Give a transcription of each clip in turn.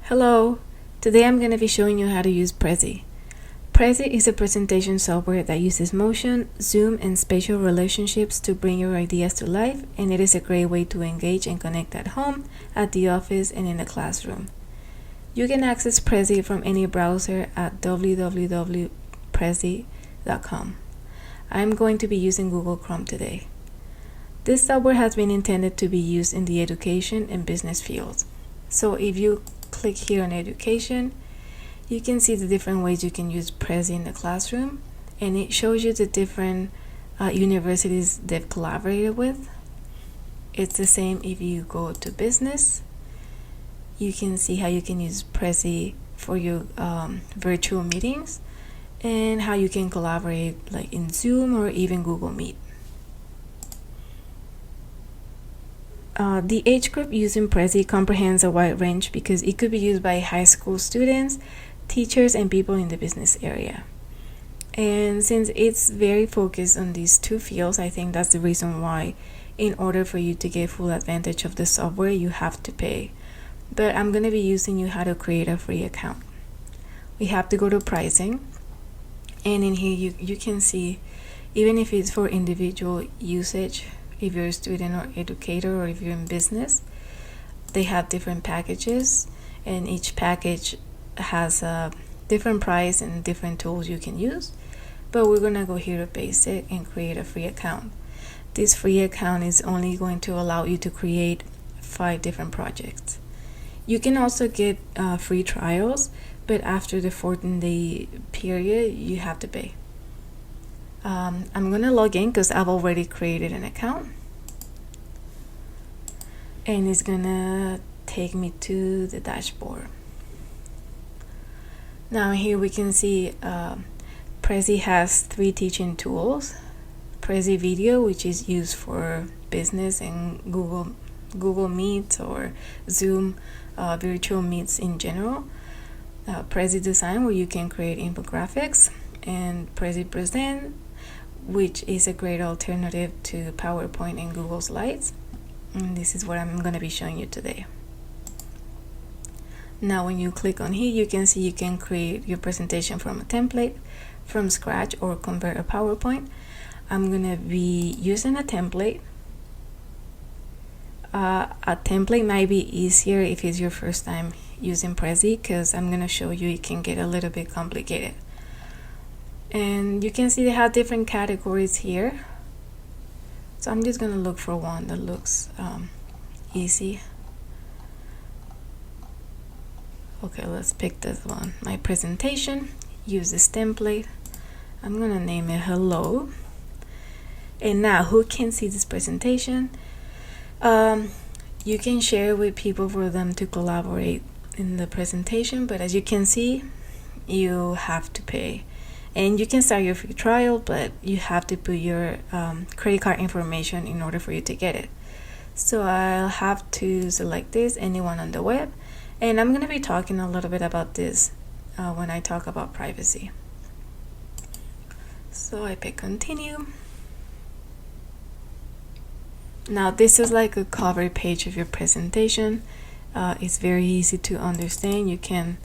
Hello, today I'm going to be showing you how to use Prezi. Prezi is a presentation software that uses motion, zoom, and spatial relationships to bring your ideas to life, and it is a great way to engage and connect at home, at the office, and in the classroom. You can access Prezi from any browser at www.prezi.com. I'm going to be using Google Chrome today. This software has been intended to be used in the education and business fields. So if you click here on education, you can see the different ways you can use Prezi in the classroom, and it shows you the different universities they've collaborated with. It's the same if you go to business. You can see how you can use Prezi for your virtual meetings and how you can collaborate like in Zoom or even Google Meet. The age group using Prezi comprehends a wide range because it could be used by high school students, teachers, and people in the business area. And since it's very focused on these two fields, I think that's the reason why in order for you to get full advantage of the software, you have to pay. But I'm going to be using you how to create a free account. We have to go to pricing, and in here you can see, even if it's for individual usage, if you're a student or educator or if you're in business, they have different packages, and each package has a different price and different tools you can use. But we're gonna go here to basic and create a free account. This free account is only going to allow you to create 5 different projects. You can also get free trials, but after the 14-day period you have to pay. I'm gonna log in because I've already created an account, and it's gonna take me to the dashboard. Now here we can see Prezi has 3 teaching tools. Prezi Video, which is used for business and Google Meets or Zoom virtual meets in general. Prezi Design, where you can create infographics, and Prezi Present, which is a great alternative to PowerPoint and Google Slides. And this is what I'm going to be showing you today. Now when you click on here, you can see you can create your presentation from a template, from scratch, or convert a PowerPoint. I'm going to be using a template. A template might be easier if it's your first time using Prezi, because I'm going to show you it can get a little bit complicated. And you can see they have different categories here, so I'm just going to look for one that looks easy. Okay, let's pick this one. My presentation, use this template. I'm going to name it hello. And now who can see this presentation? You can share it with people for them to collaborate in the presentation, but as you can see, you have to pay. And you can start your free trial, but you have to put your credit card information in order for you to get it. So I'll have to select this, anyone on the web, and I'm going to be talking a little bit about this when I talk about privacy. So I pick continue. Now this is like a cover page of your presentation. It's very easy to understand. You can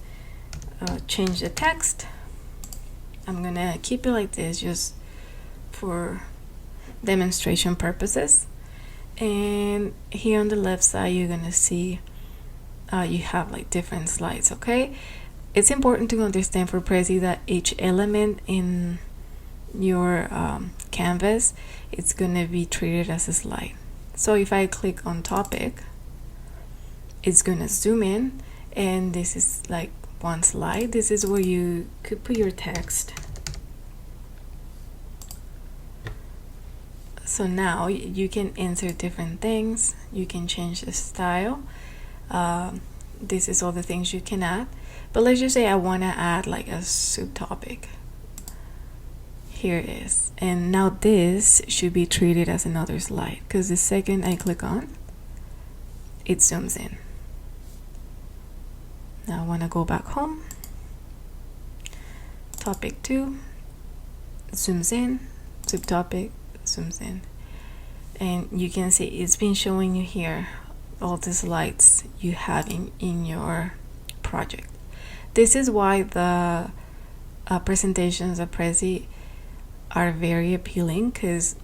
change the text. I'm gonna keep it like this just for demonstration purposes. And here on the left side, you're gonna see you have like different slides. Okay, it's important to understand for Prezi that each element in your canvas, it's gonna be treated as a slide. So if I click on topic, it's gonna zoom in, and this is like one slide. This is where you could put your text. So now you can insert different things. You can change the style. This is all the things you can add. But let's just say I want to add like a subtopic. Here it is. And now this should be treated as another slide, because the second I click on, it zooms in. Now I want to go back home. Topic 2 zooms in, subtopic zooms in, and you can see it's been showing you here all the slides you have in your project. This is why the presentations of Prezi are very appealing, because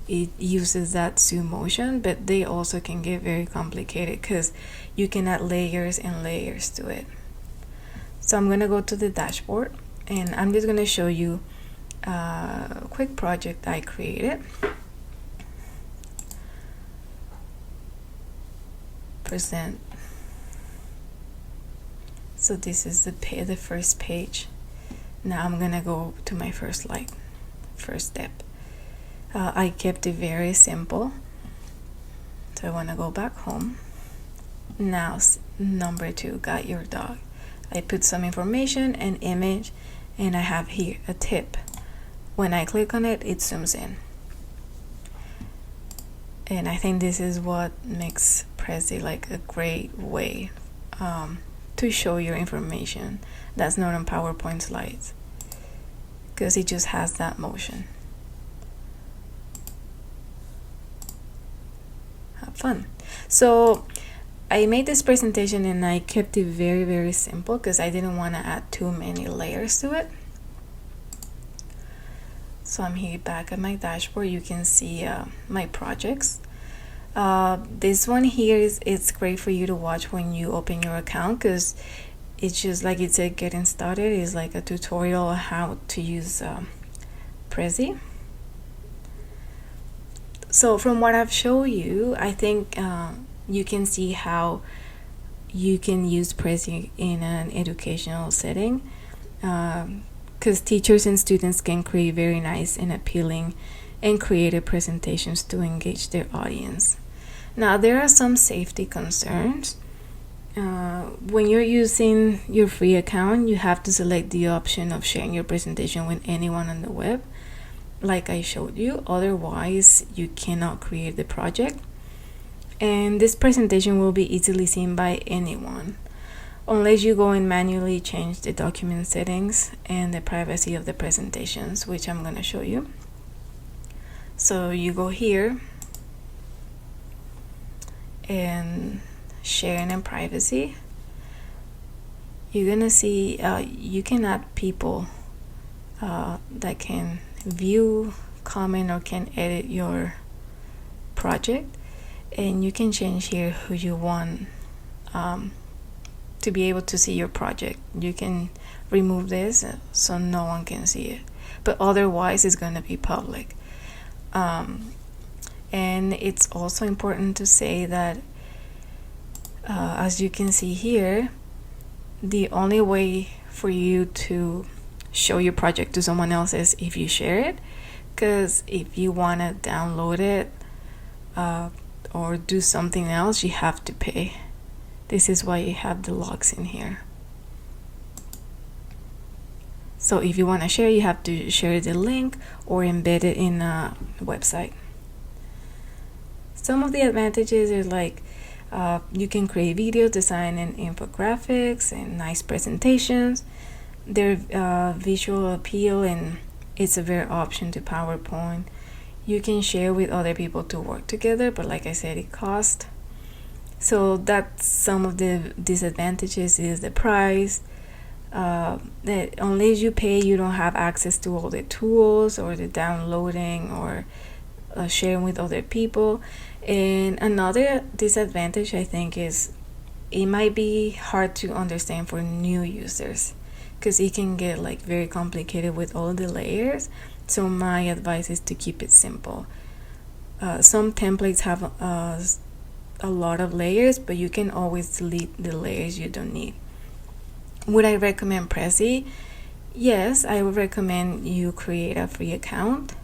it uses that zoom motion, but they also can get very complicated because you can add layers and layers to it. So I'm going to go to the dashboard, and I'm just going to show you a quick project I created. Present. So this is the first page. Now I'm gonna go to my first slide. First step. I kept it very simple. So I want to go back home. Now number 2, got your dog. I put some information, an image, and I have here a tip. When I click on it, it zooms in. And I think this is what makes Prezi like a great way to show your information that's not on PowerPoint slides, because it just has that motion. Have fun. So I made this presentation and I kept it very, very simple because I didn't want to add too many layers to it. So I'm here back at my dashboard. You can see my projects. This one here it's great for you to watch when you open your account, because it's just like it said, getting started. It's like a tutorial on how to use Prezi. So from what I've shown you, I think you can see how you can use Prezi in an educational setting, because teachers and students can create very nice and appealing and creative presentations to engage their audience. Now, there are some safety concerns. When you're using your free account, you have to select the option of sharing your presentation with anyone on the web, like I showed you. Otherwise, you cannot create the project. And this presentation will be easily seen by anyone, unless you go and manually change the document settings and the privacy of the presentations, which I'm going to show you. So you go here and sharing and privacy. You're going to see you can add people that can view, comment, or can edit your project. And you can change here who you want to be able to see your project. You can remove this so no one can see it, but otherwise it's going to be public. And it's also important to say that as you can see here, the only way for you to show your project to someone else is if you share it, because if you want to download it or do something else, you have to pay. This is why you have the logs in here. So if you want to share, you have to share the link or embed it in a website. Some of the advantages is like you can create videos, design and infographics and nice presentations. Their visual appeal, and it's a very option to PowerPoint. You can share with other people to work together, but like I said, it costs. So that's some of the disadvantages is the price. That unless you pay, you don't have access to all the tools or the downloading or sharing with other people. And another disadvantage, I think, is it might be hard to understand for new users, because it can get like very complicated with all the layers. So my advice is to keep it simple. Some templates have a lot of layers, but you can always delete the layers you don't need. Would I recommend Prezi? Yes, I would recommend you create a free account,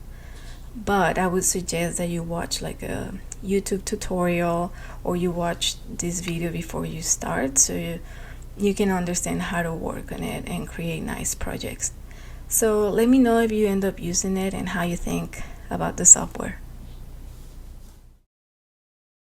but I would suggest that you watch like a YouTube tutorial or you watch this video before you start, so you can understand how to work on it and create nice projects. So let me know if you end up using it and how you think about the software.